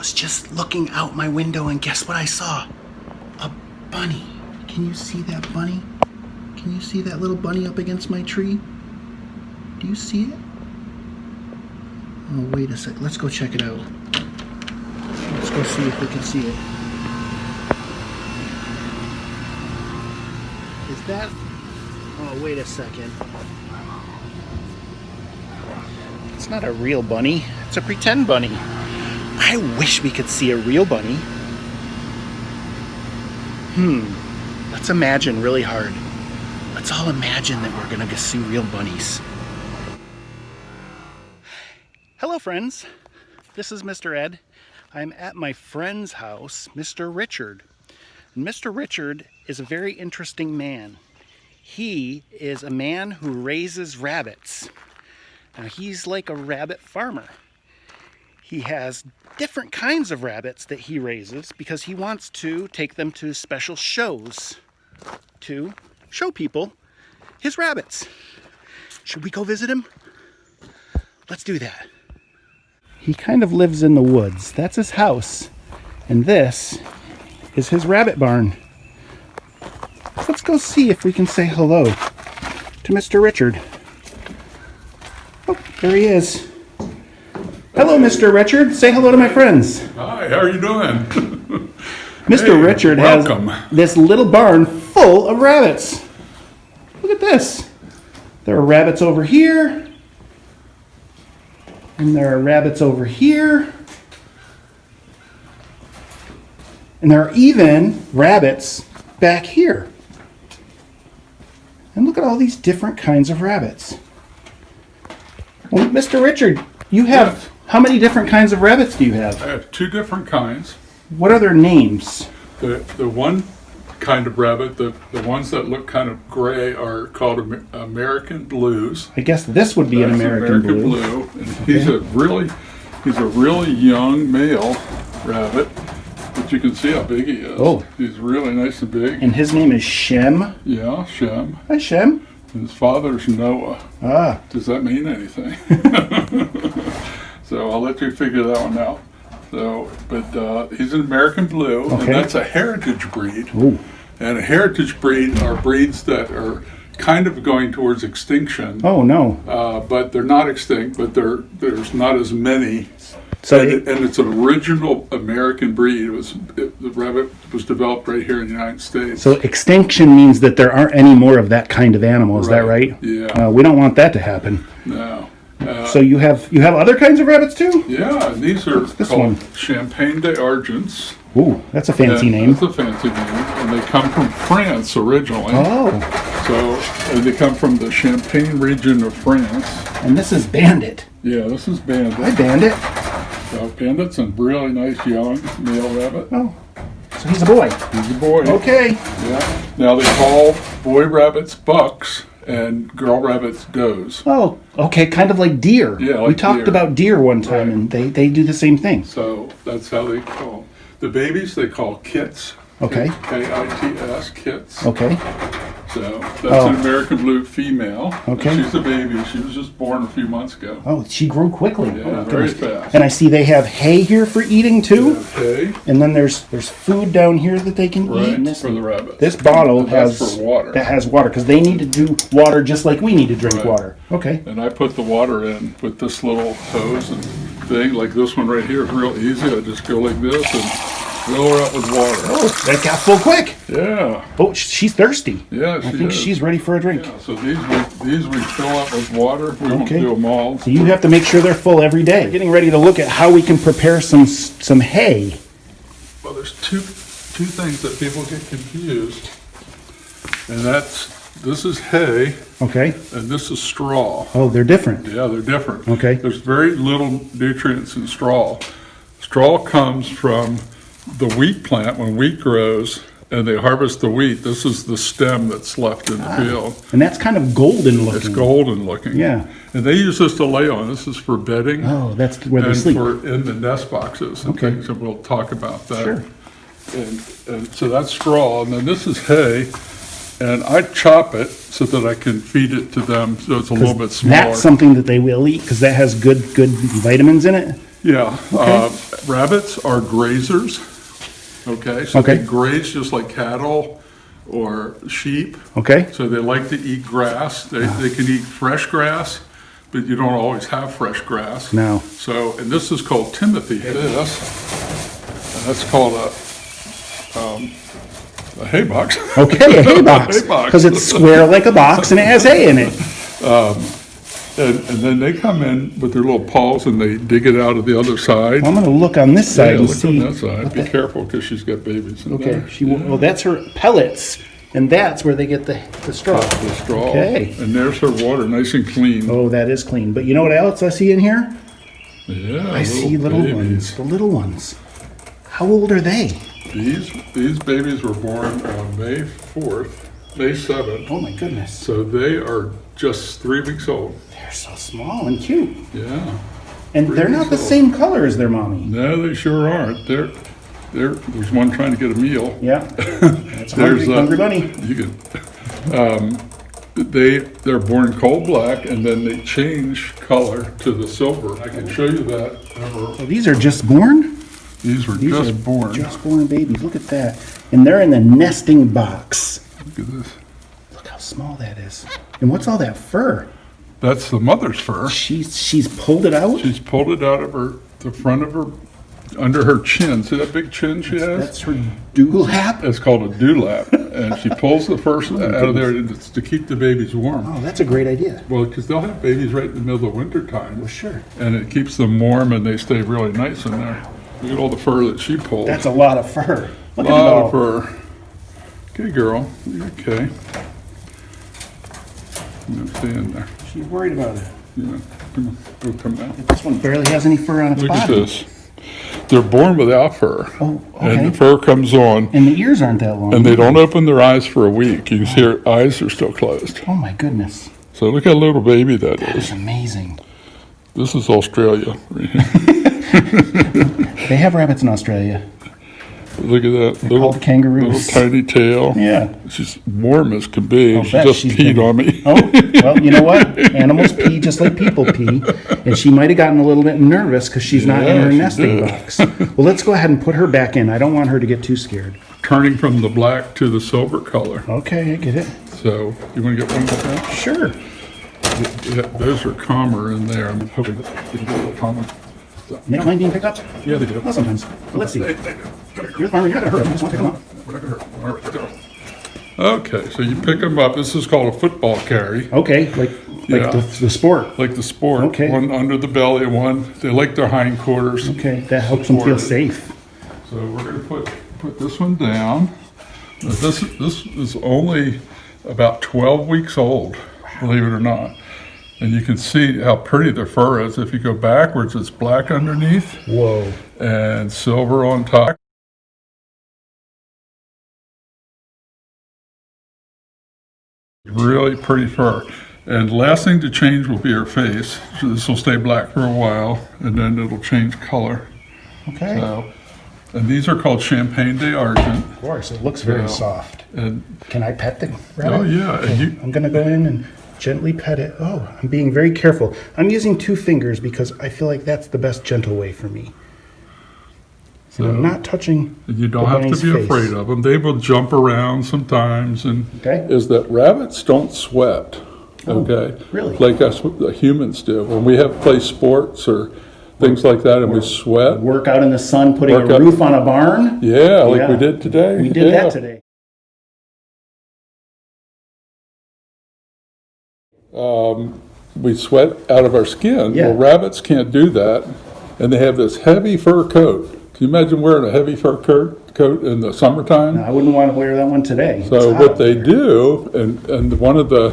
was just looking out my window and guess what I saw? A bunny. Can you see that bunny? Can you see that little bunny up against my tree? Do you see it? Oh, wait a sec. Let's go check it out. Let's go see if we can see it. Is that... Oh, wait a second. It's not a real bunny. It's a pretend bunny. I wish we could see a real bunny. Let's imagine really hard. Let's all imagine that we're gonna see real bunnies. Hello, friends. This is Mr. Ed. I'm at my friend's house, Mr. Richard. And Mr. Richard is a very interesting man. He is a man who raises rabbits. Now, he's like a rabbit farmer. He has different kinds of rabbits that he raises because he wants to take them to special shows to show people his rabbits. Should we go visit him? Let's do that. He kind of lives in the woods. That's his house. And this is his rabbit barn. Let's go see if we can say hello to Mr. Richard. Oh, there he is. Hello, Mr. Richard. Say hello to my friends. Hi, how are you doing? Mr. Richard welcome. has this little barn full of rabbits. Look at this. There are rabbits over here. And there are rabbits over here. And there are even rabbits back here. And look at all these different kinds of rabbits. Well, Mr. Richard, you have... Yes. How many different kinds of rabbits do you have? I have two different kinds. What are their names? The one kind of rabbit, the ones that look kind of gray, are called American Blues. I guess this would be an That's American Blue. And he's a really young male rabbit, but you can see how big he is. Oh. He's really nice and big. And his name is Shem. Yeah, Shem. Hi, Shem. His father's Noah. Ah. Does that mean anything? So I'll let you figure that one out. So, but he's an American Blue, Okay. and that's a heritage breed. Ooh. And a heritage breed are breeds that are kind of going towards extinction. Oh, no. But they're not extinct, but there's not as many. So and it's an original American breed. The rabbit was developed right here in the United States. So extinction means that there aren't any more of that kind of animal. Is that right? Yeah. We don't want that to happen. No. So you have other kinds of rabbits too? Yeah, and these are this called one? Champagne d'Argents. Ooh, that's a fancy name. That's a fancy name, and they come from France originally. Oh. And they come from the Champagne region of France. And this is Bandit. Yeah, this is Bandit. Hi, Bandit. So Bandit's a really nice young male rabbit. Oh, so he's a boy. He's a boy. Okay. Yeah. Now they call boy rabbits bucks and girl rabbits does. Oh, okay, kind of like deer. Yeah, like we talked deer. about deer one time, Right. and they do the same thing. So that's how they call them. The babies they call kits. Okay. K-I-T-S, kits. Okay. So that's an American Blue female. Okay. She's a baby. She was just born a few months ago. Oh, she grew quickly. Yeah, Oh, very goodness. fast. And I see they have hay here for eating too. Okay. And then there's food down here that they can eat. Right, And this, for the rabbits. this bottle And that's has for water. that has water because they need to do water just like we need to drink Right. water. Okay. And I put the water in with this little hose and thing, like this one right here. It's real easy. I just go like this and fill her up with water. Oh, that got full quick. Yeah. Oh, she's thirsty. Yeah, I think she's ready for a drink. Yeah, so these we fill up with water. We won't Okay. do them all. So you have to make sure they're full every day. We're getting ready to look at how we can prepare some hay. Well, there's two things that people get confused, and this is hay Okay. and this is straw. Oh, they're different. Yeah, they're different. Okay. There's very little nutrients in straw. Straw comes from the wheat plant when wheat grows, and they harvest the wheat. This is the stem that's left in the field. And that's kind of golden looking. It's golden looking. Yeah. And they use this to lay on. This is for bedding. Oh, that's where they and sleep. for in the nest boxes and Okay. things, and we'll talk about that. Sure. And so that's straw, and then this is hay, and I chop it so that I can feed it to them, so it's a little bit smaller. That's something that they will eat because that has good vitamins in it. Yeah, Okay. Rabbits are grazers, okay? So Okay. they graze just like cattle or sheep. Okay. So they like to eat grass. They can eat fresh grass, but you don't always have fresh grass. No. So, and this is called Timothy. This, and that's called a hay box. Okay, a hay box. Hay box. Because it's square like a box and it has hay in it. And then they come in with their little paws and they dig it out of the other side. I'm going to look on this Yeah, side and look see. on that side. Be careful because she's got babies in Okay, there. well, that's her pellets, and that's where they get the straw. The straw. Okay. And there's her water, nice and clean. Oh, that is clean. But you know what else I see in here? Yeah, I see little babies. ones. The little ones. How old are they? These babies were born on May 4th, May 7th. Oh my goodness. So they are just 3 weeks old. They're so small and cute. Yeah. And they're not the same color as their mommy. No, they sure aren't. There's one trying to get a meal. Yeah. That's a hungry bunny. You can. They're born coal black and then they change color to the silver. I can show you that. So these are just born? These were These just are born. Just born babies. Look at that. And they're in the nesting box. Look at this. Look how small that is. And what's all that fur? That's the mother's fur. She's pulled it out? She's pulled it out of the front of her, under her chin. See that big chin she has? That's her dewlap? It's called a dewlap. And she pulls the fur out of there to keep the babies warm. Oh, that's a great idea. Well, because they'll have babies right in the middle of winter time. Well, sure. And it keeps them warm and they stay really nice in there. Look at all the fur that she pulled. That's a lot of fur. Look A at it lot all. of fur. Okay, girl. You okay? Stay in there. She's worried about it. Yeah. Come on. Oh, come down. This one barely has any fur on its Look at body. this. They're born without fur. Oh, And okay. the fur comes on, And the ears aren't that long. and they don't open their eyes for a week. You can see her eyes are still closed. Oh my goodness. So look how little baby that That is is. amazing. This is Australia. Right here. They have rabbits in Australia. Look at that little called kangaroos. tiny tail. Yeah. She's warm as can be. I'll She bet just she's peed been- on me. Oh, well, you know what? Animals pee just like people pee. And she might have gotten a little bit nervous because she's not in Yeah, her she nesting did. box. Well, let's go ahead and put her back in. I don't want her to get too scared. Turning from the black to the silver color. Okay, I get it. So you want to get one of that? Sure. Yeah, those are calmer in there. I'm hoping that you can get a little calmer. They don't mind being picked up? Yeah, they do. Well, sometimes. Well, let's see. You're the farmer. You gotta hurry. I just want to pick them up. We're not gonna hurt. All right, go. Okay, so you pick them up. This is called a football carry, Okay, like Yeah. the sport. like the sport. Okay. One under the belly, one, they like their hindquarters. Okay, that helps them feel Supported. safe. So we're gonna put this one down. Now, this is only about 12 weeks old, believe it or not. And you can see how pretty the fur is. If you go backwards, it's black underneath Whoa. and silver on top. Really pretty fur. And last thing to change will be her face. So this will stay black for a while, and then it'll change color. Okay. So, and these are called Champagne d'Argent. Of course, it looks very Yeah. soft. And Can I pet the rabbit? oh yeah, and you, I'm gonna go in and gently pet it. Oh, I'm being very careful. I'm using 2 fingers because I feel like that's the best gentle way for me. And I'm not touching you don't the have bunny's to be face. afraid of them. They will jump around sometimes, and Okay. is that rabbits don't sweat. Okay, really? Like us the humans do. When we have play sports or things like that, and we sweat. Work out in the sun, putting Work a out- roof on a barn. Yeah, like we Yeah. did today. We did Yeah. that today. We sweat out of our skin. Yeah. Well, rabbits can't do that, and they have this heavy fur coat. Can you imagine wearing a heavy fur coat in the summertime? I wouldn't want to wear that one today. So It's hot what out they there. do, and one of the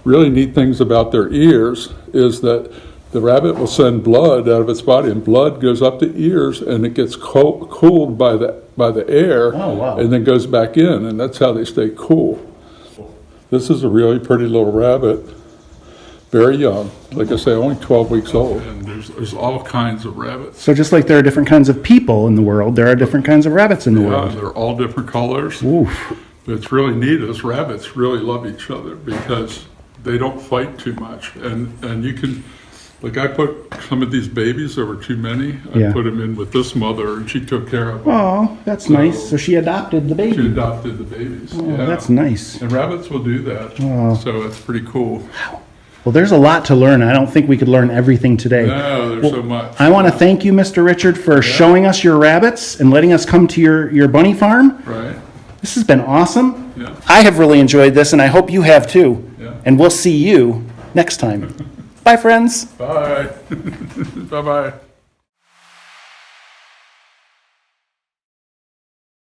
really neat things about their ears is that the rabbit will send blood out of its body, and blood goes up the ears, and it gets cooled by the air, Oh, wow. and then goes back in, and that's how they stay cool. This is a really pretty little rabbit, very young. Like I say, only 12 weeks old. And there's all kinds of rabbits. So just like there are different kinds of people in the world, there are different kinds of rabbits in the Yeah, world. they're all different colors. Oof. It's really neat is rabbits really love each other because they don't fight too much. And you can, Like I put some of these babies, there were too many. Yeah. I put them in with this mother, and she took care of them. Oh, that's nice. So she adopted the She baby. adopted the babies. Oh, Yeah. that's nice. And rabbits will do that, Oh. so it's pretty cool. Well, there's a lot to learn. I don't think we could learn everything today. No, there's so much. I want to thank you, Mr. Richard, for showing us your rabbits and letting us come to your bunny farm. Right? This has been awesome. Yeah. I have really enjoyed this, and I hope you have too. Yeah. And we'll see you next time. Bye, friends. Bye. Bye-bye.